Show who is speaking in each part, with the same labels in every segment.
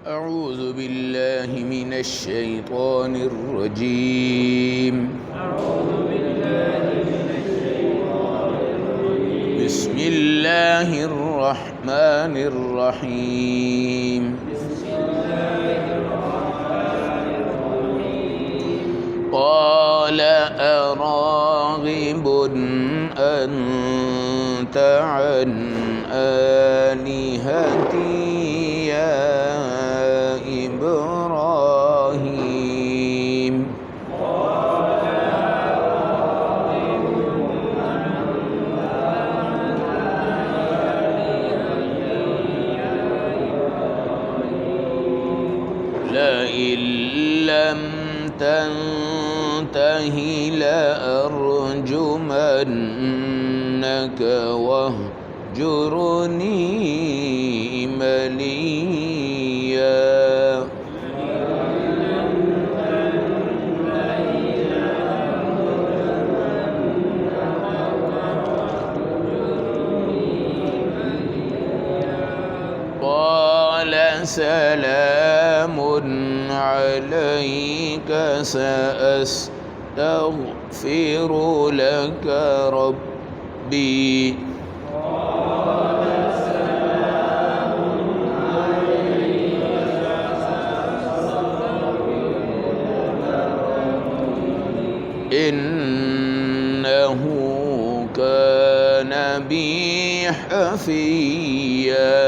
Speaker 1: أعوذ بالله من الشيطان الرجيم. بسم الله الرحمن الرحيم. قال أراغب أنت عن آلهتي يا إبراهيم. لئن لم تنته لأرجمنك واهجرني مليا. قال سلام عليك سأستغفر لك ربي. إنه كان بي حفيا.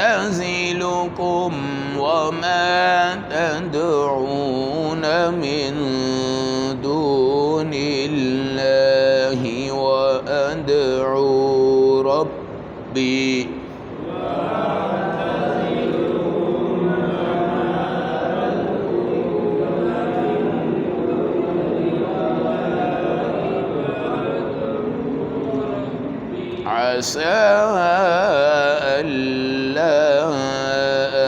Speaker 1: وأعتزلكم وما تدعون من دون الله وأدعو ربي. عسى ألا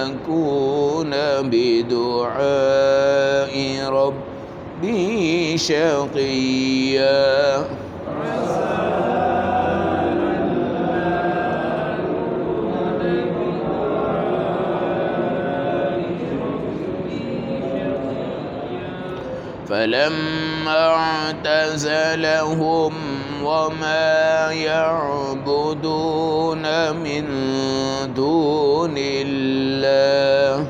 Speaker 1: أكون بدعاء ربي شقيا. فلما اعتزلهم وما يعبدون من دون الله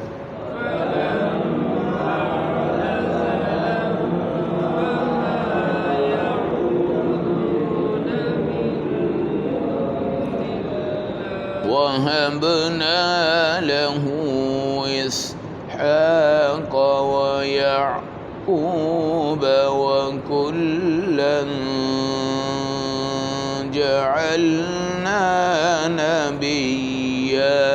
Speaker 1: وهبنا له إسحاق ويعقوب وكلا جعلنا نبيا.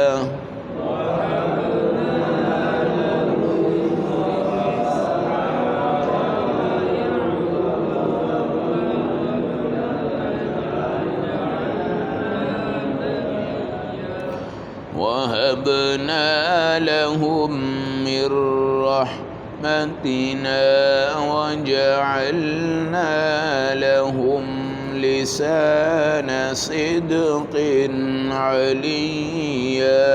Speaker 1: وهبنا لهم من رحمتنا وجعلنا لهم لسان صدق عليا.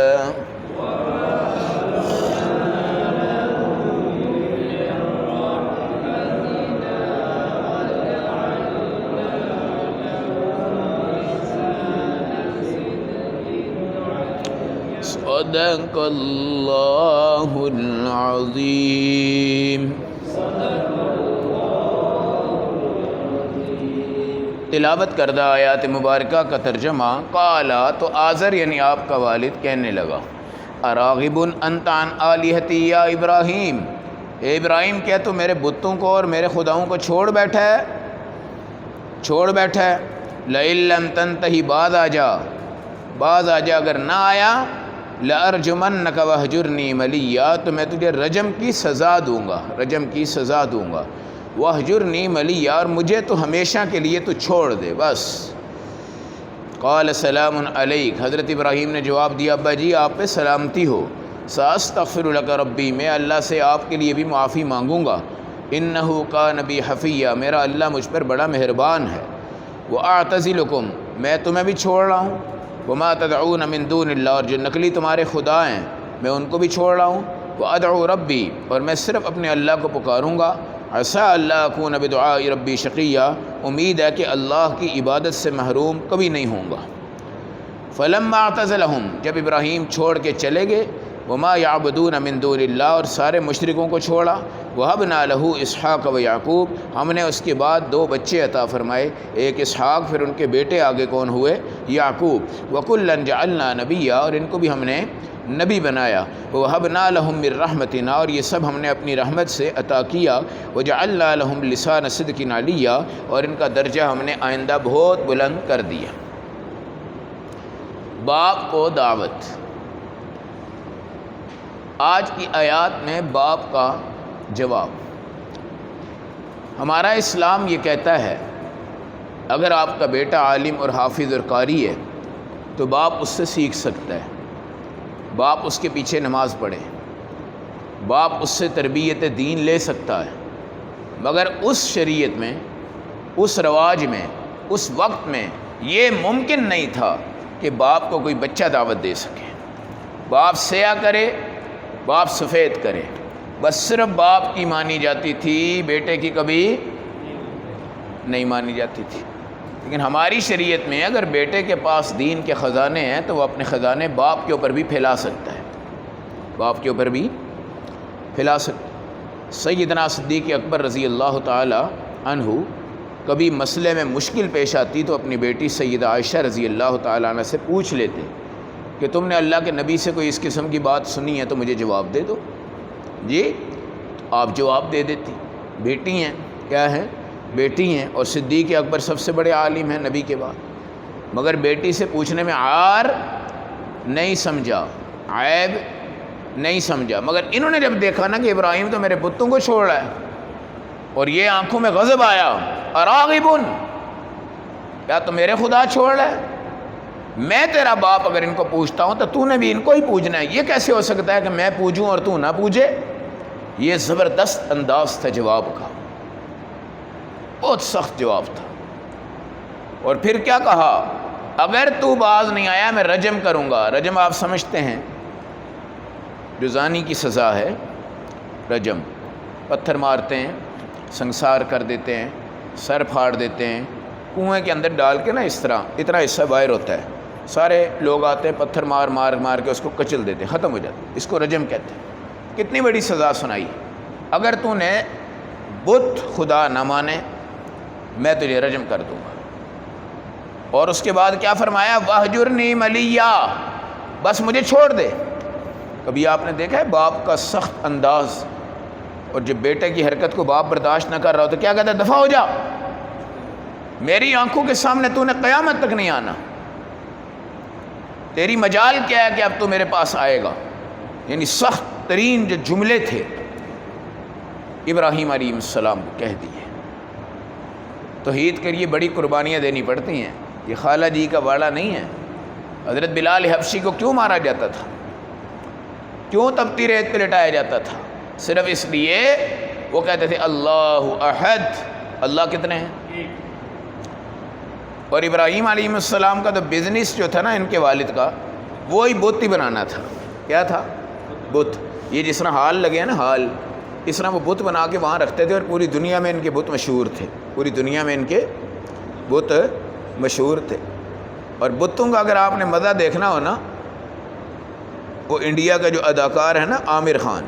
Speaker 1: صدق اللہ العظیم. تلاوت کردہ آیات مبارکہ کا ترجمہ. قالا تو آزر یعنی آپ کا والد کہنے لگا، اراغب انت عن آلہتی یا ابراہیم، اے ابراہیم کیا تو میرے بتوں کو اور میرے خداؤں کو چھوڑ بیٹھا ہے. لئن لم تنتہی بعد آ جا اگر نہ آیا، لأرجمنک وہجرنی ملیا تو میں تجھے رجم کی سزا دوں گا. وہجرنی ملیا اور مجھے تو ہمیشہ کے لیے تو چھوڑ دے بس. قال سلام علیک، حضرت ابراہیم نے جواب دیا، ابا جی آپ پہ سلامتی ہو. ساستغفر لک ربی، میں اللہ سے آپ کے لیے بھی معافی مانگوں گا. انہ کان بی حفیہ، میرا اللہ مجھ پر بڑا مہربان ہے. وَأَعْتَزِلُكُمْ میں تمہیں بھی چھوڑ رہا ہوں، وَمَا تَدْعُونَ مِن دُونِ اللَّهِ اور جو نقلی تمہارے خدا ہیں میں ان کو بھی چھوڑ رہا ہوں، وَأَدْعُو رَبِّي اور میں صرف اپنے اللہ کو پکاروں گا، عَسَىٰ أَلَّا أَكُونَ بِدُعَاءِ رَبِّي شَقِيًّا امید ہے کہ اللہ کی عبادت سے محروم کبھی نہیں ہوں گا۔ فَلَمَّا اعْتَزَلَهُمْ جب ابراہیم چھوڑ کے چلے گئے، وَمَا يَعْبُدُونَ مِن دُونِ اللَّهِ اور سارے مشرکوں کو چھوڑا، وَهَبْنَا لَهُ إِسْحَاقَ وَيَعْقُوبَ ہم نے اس کے بعد 2 بچے عطا فرمائے، ایک اسحاق پھر ان کے بیٹے آگے کون ہوئے؟ یعقوب، وَكُلًّا جَعَلْنَا نَبِيًّا اور ان کو بھی ہم نے نبی بنایا، وَوَهَبْنَا لَهُم مِّن رَحْمَتِنَا اور یہ سب ہم نے اپنی رحمت سے عطا کیا، وَجَعَلْنَا لَهُمْ لِسَانَ صِدْقٍ عَلِيًّا اور ان کا درجہ ہم نے آئندہ بہت بلند کر دیا۔ باپ کو دعوت، آج کی آیات میں باپ کا جواب۔ ہمارا اسلام یہ کہتا ہے اگر آپ کا بیٹا عالم اور حافظ اور قاری ہے تو باپ اس سے سیکھ سکتا ہے، باپ اس کے پیچھے نماز پڑھے، باپ اس سے تربیت دین لے سکتا ہے، مگر اس شریعت میں، اس رواج میں، اس وقت میں یہ ممکن نہیں تھا کہ باپ کو کوئی بچہ دعوت دے سکے۔ باپ سیاہ کرے، باپ سفید کرے، بس صرف باپ کی مانی جاتی تھی، بیٹے کی کبھی نہیں مانی جاتی تھی۔ لیکن ہماری شریعت میں اگر بیٹے کے پاس دین کے خزانے ہیں تو وہ اپنے خزانے باپ کے اوپر بھی پھیلا سکتا ہے، باپ کے اوپر بھی پھیلا سکتا ہے۔ سیدنا صدیق اکبر رضی اللہ تعالی عنہ کبھی مسئلے میں مشکل پیش آتی تو اپنی بیٹی سیدہ عائشہ رضی اللہ تعالیٰ عنہ سے پوچھ لیتے کہ تم نے اللہ کے نبی سے کوئی اس قسم کی بات سنی ہے تو مجھے جواب دے دو۔ جی آپ جواب دے دیتی، بیٹی ہیں، کیا ہیں؟ بیٹی ہیں، اور صدیق اکبر سب سے بڑے عالم ہیں نبی کے بعد، مگر بیٹی سے پوچھنے میں عار نہیں سمجھا، عیب نہیں سمجھا۔ مگر انہوں نے جب دیکھا نا کہ ابراہیم تو میرے بتوں کو چھوڑ رہا ہے اور یہ آنکھوں میں غضب آیا، اراغبن کیا تو میرے خدا چھوڑ رہا ہے؟ میں تیرا باپ اگر ان کو پوچھتا ہوں تو نے بھی ان کو ہی پوجنا ہے، یہ کیسے ہو سکتا ہے کہ میں پوجوں اور تو نہ پوجے؟ یہ زبردست انداز تھا جواب کا، بہت سخت جواب تھا۔ اور پھر کیا کہا؟ اگر تو باز نہیں آیا میں رجم کروں گا۔ رجم آپ سمجھتے ہیں جو زانی کی سزا ہے، رجم، پتھر مارتے ہیں، سنسار کر دیتے ہیں، سر پھاڑ دیتے ہیں، کنویں کے اندر ڈال کے نا اس طرح اتنا حصہ باہر ہوتا ہے، سارے لوگ آتے ہیں پتھر مار مار مار کے اس کو کچل دیتے ہیں، ختم ہو جاتا ہے، اس کو رجم کہتے ہیں۔ کتنی بڑی سزا سنائی، اگر تو نے بت خدا نہ مانے میں تجھے رجم کر دوں گا۔ اور اس کے بعد کیا فرمایا؟ وَاہْجُرْنِی مَلِيًّا بس مجھے چھوڑ دے۔ کبھی آپ نے دیکھا ہے باپ کا سخت انداز، اور جب بیٹے کی حرکت کو باپ برداشت نہ کر رہا ہو تو کیا کہتا ہے؟ دفع ہو جا، میری آنکھوں کے سامنے تو نے قیامت تک نہیں آنا، تیری مجال کیا ہے کہ اب تو میرے پاس آئے گا۔ یعنی سخت ترین جو جملے تھے ابراہیم علیہ السلام کو کہہ دیے۔ توحید کے لیے بڑی قربانیاں دینی پڑتی ہیں، یہ خالہ جی کا واڑہ نہیں ہے۔ حضرت بلال حبشی کو کیوں مارا جاتا تھا، کیوں تپتی ریت پہ لٹایا جاتا تھا؟ صرف اس لیے وہ کہتے تھے اللہ احد، اللہ کتنے ہیں؟ اور ابراہیم علیہ السلام کا تو بزنس جو تھا نا ان کے والد کا، وہی بت ہی بنانا تھا۔ کیا تھا؟ بت۔ یہ جس طرح ہال لگے ہیں نا، ہال، اس طرح وہ بت بنا کے وہاں رکھتے تھے، اور پوری دنیا میں ان کے بت مشہور تھے، پوری دنیا میں ان کے بت مشہور تھے۔ اور بتوں کا اگر آپ نے مزہ دیکھنا ہو نا، وہ انڈیا کا جو اداکار ہے نا عامر خان،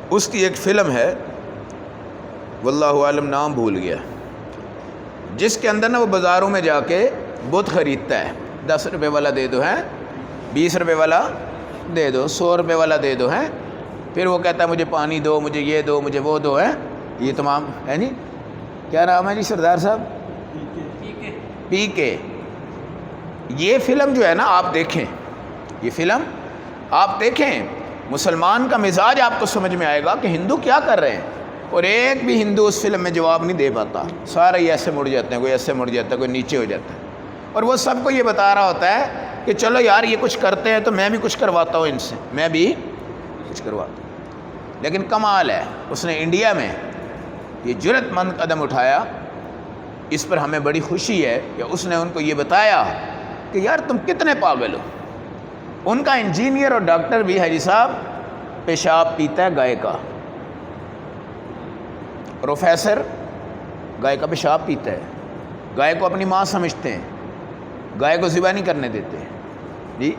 Speaker 1: اس کی ایک فلم ہے، واللہ عالم نام بھول گیا، جس کے اندر نا وہ بازاروں میں جا کے بت خریدتا ہے، 10 روپے والا دے دو ہیں، 20 روپے والا دے دو، 100 روپے والا دے دو ہیں، پھر وہ کہتا ہے مجھے پانی دو، مجھے یہ دو، مجھے وہ دو ہے، یہ تمام ہے نہیں۔ کیا نام ہے جی سردار صاحب؟ پی کے۔ یہ فلم جو ہے نا آپ دیکھیں، یہ فلم آپ دیکھیں، مسلمان کا مزاج آپ کو سمجھ میں آئے گا کہ ہندو کیا کر رہے ہیں۔ اور ایک بھی ہندو اس فلم میں جواب نہیں دے پاتا، سارے ہی ایسے مڑ جاتے ہیں، کوئی ایسے مڑ جاتا ہے، کوئی نیچے ہو جاتا ہے، اور وہ سب کو یہ بتا رہا ہوتا ہے کہ چلو یار یہ کچھ کرتے ہیں تو میں بھی کچھ کرواتا ہوں ان سے، میں بھی کچھ کرواتا ہوں۔ لیکن کمال ہے، اس نے انڈیا میں یہ جرأت مند قدم اٹھایا، اس پر ہمیں بڑی خوشی ہے کہ اس نے ان کو یہ بتایا کہ یار تم کتنے پاگل ہو۔ ان کا انجینئر اور ڈاکٹر بھی حاجی صاحب پیشاب پیتا ہے گائے کا، پروفیسر گائے کا پیشاب پیتا ہے، گائے کو اپنی ماں سمجھتے ہیں، گائے کو ذبح نہیں کرنے دیتے جی۔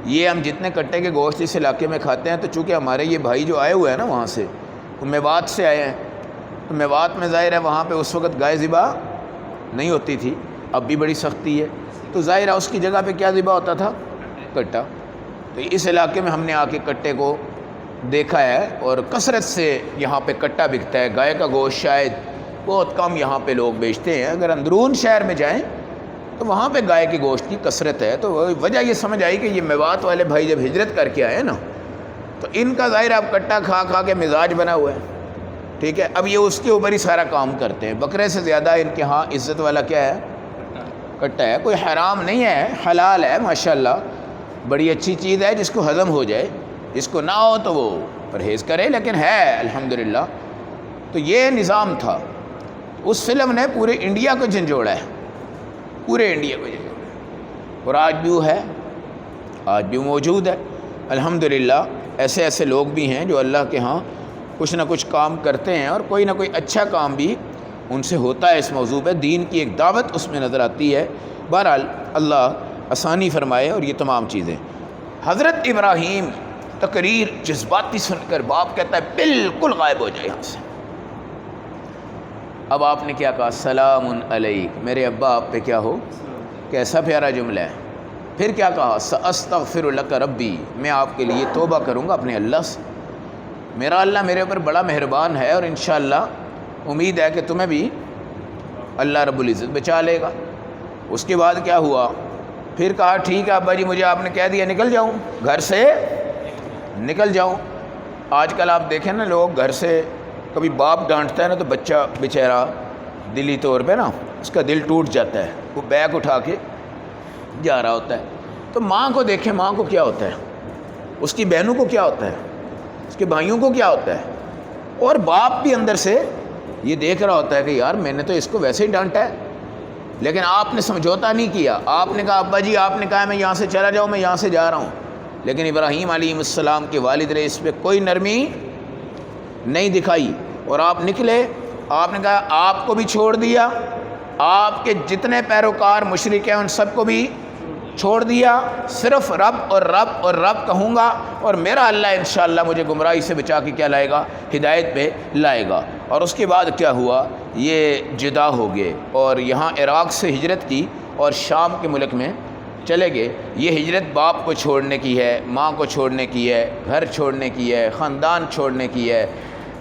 Speaker 1: یہ ہم جتنے کٹے کے گوشت اس علاقے میں کھاتے ہیں، تو چونکہ ہمارے یہ بھائی جو آئے ہوئے ہیں نا وہاں سے، وہ میوات سے آئے ہیں، تو میوات میں ظاہر ہے وہاں پہ اس وقت گائے ذبح نہیں ہوتی تھی، اب بھی بڑی سختی ہے، تو ظاہر ہے اس کی جگہ پہ کیا ذبح ہوتا تھا؟ کٹا۔ تو اس علاقے میں ہم نے آ کے کٹے کو دیکھا ہے، اور کثرت سے یہاں پہ کٹا بکتا ہے۔ گائے کا گوشت شاید بہت کم یہاں پہ لوگ بیچتے ہیں، اگر اندرون شہر میں جائیں تو وہاں پہ گائے کے گوشت کی کثرت ہے۔ تو وجہ یہ سمجھ آئی کہ یہ میوات والے بھائی جب ہجرت کر کے آئے نا، تو ان کا ظاہر اب کٹا کھا کھا کے مزاج بنا ہوا ہے، ٹھیک ہے۔ اب یہ اس کے اوپر ہی سارا کام کرتے ہیں۔ بکرے سے زیادہ ان کے ہاں عزت والا کیا ہے؟ کٹا ہے۔ کوئی حرام نہیں ہے، حلال ہے ماشاءاللہ، بڑی اچھی چیز ہے، جس کو ہضم ہو جائے، جس کو نہ ہو تو وہ پرہیز کرے، لیکن ہے الحمدللہ۔ تو یہ نظام تھا۔ اس فلم نے پورے انڈیا کو جھنجھوڑا ہے، پورے انڈیا کو جھنجھوڑا ہے، اور آج بھی وہ ہے، آج بھی موجود ہے الحمدللہ۔ ایسے ایسے لوگ بھی ہیں جو اللہ کے ہاں کچھ نہ کچھ کام کرتے ہیں، اور کوئی نہ کوئی اچھا کام بھی ان سے ہوتا ہے۔ اس موضوع پہ دین کی ایک دعوت اس میں نظر آتی ہے۔ بہرحال اللہ آسانی فرمائے۔ اور یہ تمام چیزیں حضرت ابراہیم تقریر جذباتی سن کر باپ کہتا ہے بالکل غائب ہو جائے یہاں سے۔ اب آپ نے کیا کہا؟ سلام علیک، میرے ابا آپ پہ کیا ہو۔ کیسا پیارا جملہ ہے۔ پھر کیا کہا؟ ساستغفر لک ربی، میں آپ کے لیے توبہ کروں گا اپنے اللہ سے، میرا اللہ میرے اوپر بڑا مہربان ہے، اور انشاءاللہ امید ہے کہ تمہیں بھی اللہ رب العزت بچا لے گا۔ اس کے بعد کیا ہوا؟ پھر کہا ٹھیک ہے ابا جی، مجھے آپ نے کہہ دیا نکل جاؤں، گھر سے نکل جاؤں۔ آج کل آپ دیکھیں نا، لوگ گھر سے کبھی باپ ڈانٹتا ہے نا تو بچہ بیچارہ دلی طور پہ نا اس کا دل ٹوٹ جاتا ہے، وہ بیگ اٹھا کے جا رہا ہوتا ہے۔ تو ماں کو دیکھیں، ماں کو کیا ہوتا ہے، اس کی بہنوں کو کیا ہوتا ہے، اس کے بھائیوں کو کیا ہوتا ہے، اور باپ بھی اندر سے یہ دیکھ رہا ہوتا ہے کہ یار میں نے تو اس کو ویسے ہی ڈانٹا ہے، لیکن آپ نے سمجھوتا نہیں کیا۔ آپ نے کہا ابا جی آپ نے کہا میں یہاں سے چلا جاؤں، میں یہاں سے جا رہا ہوں، لیکن ابراہیم علیہ السلام کے والد نے اس پہ کوئی نرمی نہیں دکھائی، اور آپ نکلے۔ آپ نے کہا آپ کو بھی چھوڑ دیا، آپ کے جتنے پیروکار مشرک ہیں ان سب کو بھی چھوڑ دیا، صرف رب اور رب اور رب کہوں گا، اور میرا اللہ انشاءاللہ مجھے گمراہی سے بچا کے کیا لائے گا؟ ہدایت پہ لائے گا۔ اور اس کے بعد کیا ہوا؟ یہ جدا ہو گئے، اور یہاں عراق سے ہجرت کی اور شام کے ملک میں چلے گئے۔ یہ ہجرت باپ کو چھوڑنے کی ہے، ماں کو چھوڑنے کی ہے، گھر چھوڑنے کی ہے، خاندان چھوڑنے کی ہے،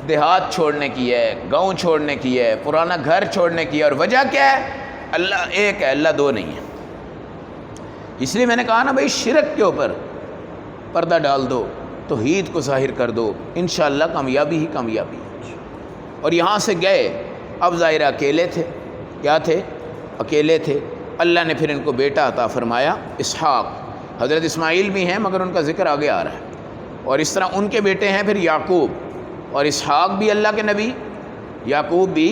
Speaker 1: دیہات چھوڑنے کی ہے، گاؤں چھوڑنے کی ہے، پرانا گھر چھوڑنے کی ہے۔ اور وجہ کیا ہے؟ اللہ ایک ہے، اللہ دو نہیں ہے۔ اس لیے میں نے کہا نا بھائی، شرک کے اوپر پردہ ڈال دو، توحید کو ظاہر کر دو، انشاءاللہ کامیابی ہی کامیابی ہے۔ اور یہاں سے گئے، اب ظاہر اکیلے تھے، کیا تھے؟ اکیلے تھے۔ اللہ نے پھر ان کو بیٹا عطا فرمایا، اسحاق۔ حضرت اسماعیل بھی ہیں مگر ان کا ذکر آگے آ رہا ہے، اور اس طرح ان کے بیٹے ہیں پھر یعقوب، اور اسحاق بھی اللہ کے نبی، یعقوب بھی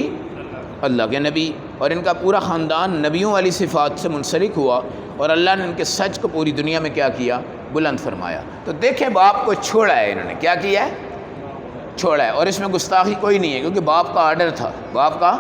Speaker 1: اللہ کے نبی، اور ان کا پورا خاندان نبیوں والی صفات سے منسلک ہوا، اور اللہ نے ان کے سچ کو پوری دنیا میں کیا کیا؟ بلند فرمایا۔ تو دیکھیں باپ کو چھوڑا ہے انہوں نے، کیا کیا ہے؟ چھوڑا ہے، اور اس میں گستاخی کوئی نہیں ہے، کیونکہ باپ کا آرڈر تھا، باپ کا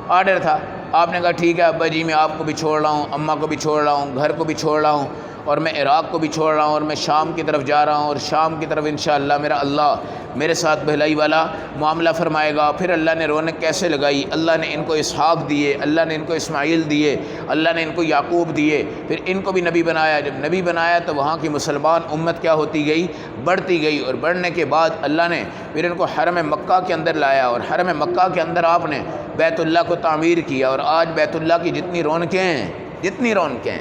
Speaker 1: آرڈر تھا۔ آپ نے کہا ٹھیک ہے ابا جی میں آپ کو بھی چھوڑ رہا ہوں، اماں کو بھی چھوڑ رہا ہوں، گھر کو بھی چھوڑ رہا ہوں، اور میں عراق کو بھی چھوڑ رہا ہوں، اور میں شام کی طرف جا رہا ہوں، اور شام کی طرف انشاءاللہ میرا اللہ میرے ساتھ بھلائی والا معاملہ فرمائے گا۔ پھر اللہ نے رونق کیسے لگائی؟ اللہ نے ان کو اسحاق دیے، اللہ نے ان کو اسماعیل دیے، اللہ نے ان کو یعقوب دیے، پھر ان کو بھی نبی بنایا۔ جب نبی بنایا تو وہاں کی مسلمان امت کیا ہوتی گئی؟ بڑھتی گئی، اور بڑھنے کے بعد اللہ نے پھر ان کو حرم مکہ کے اندر لایا، اور حرم مکہ کے اندر آپ نے بیت اللہ کو تعمیر کیا، اور آج بیت اللہ کی جتنی رونقیں ہیں، جتنی رونقیں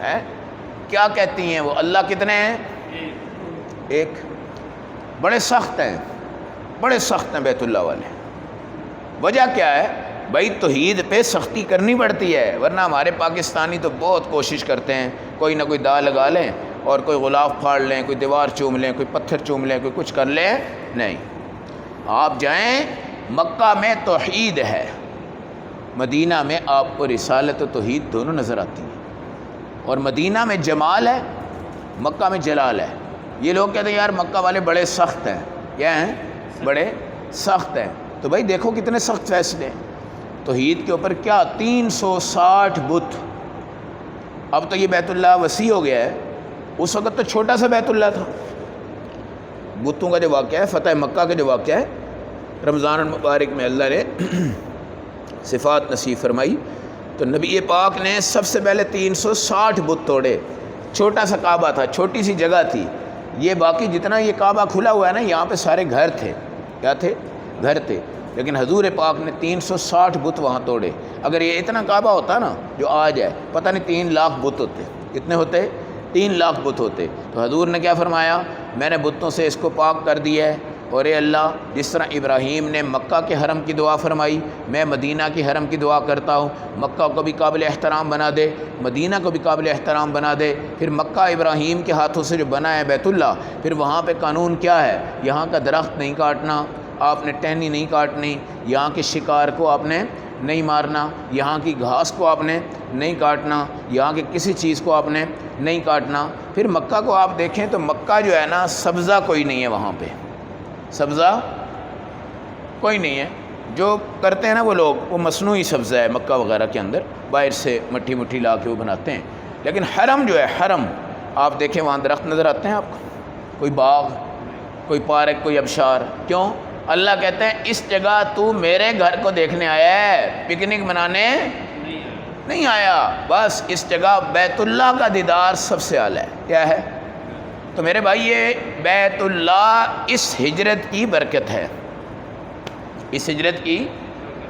Speaker 1: ہیں، کیا کہتی ہیں وہ؟ اللہ کتنے ہیں؟ ایک۔ بڑے سخت ہیں، بڑے سخت ہیں بیت اللہ والے۔ وجہ کیا ہے؟ بھائی توحید پہ سختی کرنی پڑتی ہے، ورنہ ہمارے پاکستانی تو بہت کوشش کرتے ہیں، کوئی نہ کوئی داغ لگا لیں، اور کوئی غلاف پھاڑ لیں، کوئی دیوار چوم لیں، کوئی پتھر چوم لیں، کوئی کچھ کر لیں۔ نہیں، آپ جائیں، مکہ میں توحید ہے، مدینہ میں آپ کو رسالت و توحید دونوں نظر آتی ہیں، اور مدینہ میں جمال ہے، مکہ میں جلال ہے۔ یہ لوگ کہتے ہیں یار مکہ والے بڑے سخت ہیں، کیا ہیں؟ بڑے سخت ہیں۔ تو بھائی دیکھو کتنے سخت فیصلے ہیں توحید کے اوپر، کیا 360 بت۔ اب تو یہ بیت اللہ وسیع ہو گیا ہے، اس وقت تو چھوٹا سا بیت اللہ تھا۔ بتوں کا جو واقعہ ہے، فتح مکہ کا جو واقعہ ہے، رمضان المبارک میں اللہ نے صفات نصیب فرمائی، تو نبی پاک نے سب سے پہلے 360 بت توڑے۔ چھوٹا سا کعبہ تھا، چھوٹی سی جگہ تھی، یہ باقی جتنا یہ کعبہ کھلا ہوا ہے نا، یہاں پہ سارے گھر تھے، کیا تھے؟ گھر تھے، لیکن حضور پاک نے 360 بت وہاں توڑے۔ اگر یہ اتنا کعبہ ہوتا نا جو آج ہے، پتہ نہیں 3 لاکھ بت ہوتے۔ کتنے ہوتے؟ 3 لاکھ بت ہوتے۔ تو حضور نے کیا فرمایا؟ میں نے بتوں سے اس کو پاک کر دیا ہے، اور اے اللہ جس طرح ابراہیم نے مکہ کے حرم کی دعا فرمائی، میں مدینہ کی حرم کی دعا کرتا ہوں، مکہ کو بھی قابل احترام بنا دے، مدینہ کو بھی قابل احترام بنا دے۔ پھر مکہ ابراہیم کے ہاتھوں سے جو بنا ہے بیت اللہ، پھر وہاں پہ قانون کیا ہے؟ یہاں کا درخت نہیں کاٹنا، آپ نے ٹہنی نہیں کاٹنی، یہاں کے شکار کو آپ نے نہیں مارنا، یہاں کی گھاس کو آپ نے نہیں کاٹنا، یہاں کے کسی چیز کو آپ نے نہیں کاٹنا۔ پھر مکہ کو آپ دیکھیں تو مکہ جو ہے نا، سبزہ کوئی نہیں ہے وہاں پہ، سبزہ کوئی نہیں ہے۔ جو کرتے ہیں نا وہ لوگ، وہ مصنوعی سبزہ ہے مکہ وغیرہ کے اندر، باہر سے مٹھی مٹھی لا کے وہ بناتے ہیں۔ لیکن حرم جو ہے، حرم آپ دیکھیں وہاں درخت نظر آتے ہیں آپ کو، کوئی باغ، کوئی پارک، کوئی آبشار۔ کیوں؟ اللہ کہتے ہیں اس جگہ تو میرے گھر کو دیکھنے آیا ہے، پکنک منانے نہیں آیا۔ بس اس جگہ بیت اللہ کا دیدار سب سے اعلیٰ ہے۔ کیا ہے؟ تو میرے بھائی یہ بیت اللہ اس ہجرت کی برکت ہے، اس ہجرت کی،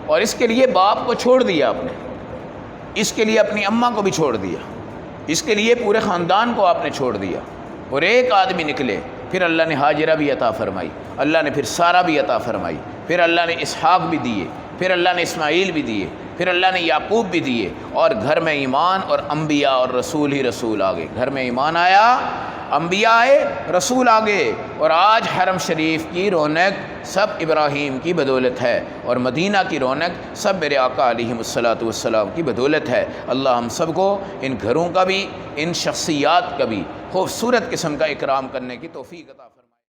Speaker 1: اور اس کے لیے باپ کو چھوڑ دیا آپ نے، اس کے لیے اپنی اماں کو بھی چھوڑ دیا، اس کے لیے پورے خاندان کو آپ نے چھوڑ دیا، اور ایک آدمی نکلے۔ پھر اللہ نے ہاجرہ بھی عطا فرمائی، اللہ نے پھر سارہ بھی عطا فرمائی، پھر اللہ نے اسحاق بھی دیے، پھر اللہ نے اسماعیل بھی دیے، پھر اللہ نے یعقوب بھی دیے، اور گھر میں ایمان اور انبیاء اور رسول ہی رسول آگے۔ گھر میں ایمان آیا، انبیاء آئے، رسول آگے، اور آج حرم شریف کی رونق سب ابراہیم کی بدولت ہے، اور مدینہ کی رونق سب میرے آقا علیہ الصلاۃ والسلام کی بدولت ہے۔ اللہ ہم سب کو ان گھروں کا بھی، ان شخصیات کا بھی خوبصورت قسم کا اکرام کرنے کی توفیق عطا فرمائے۔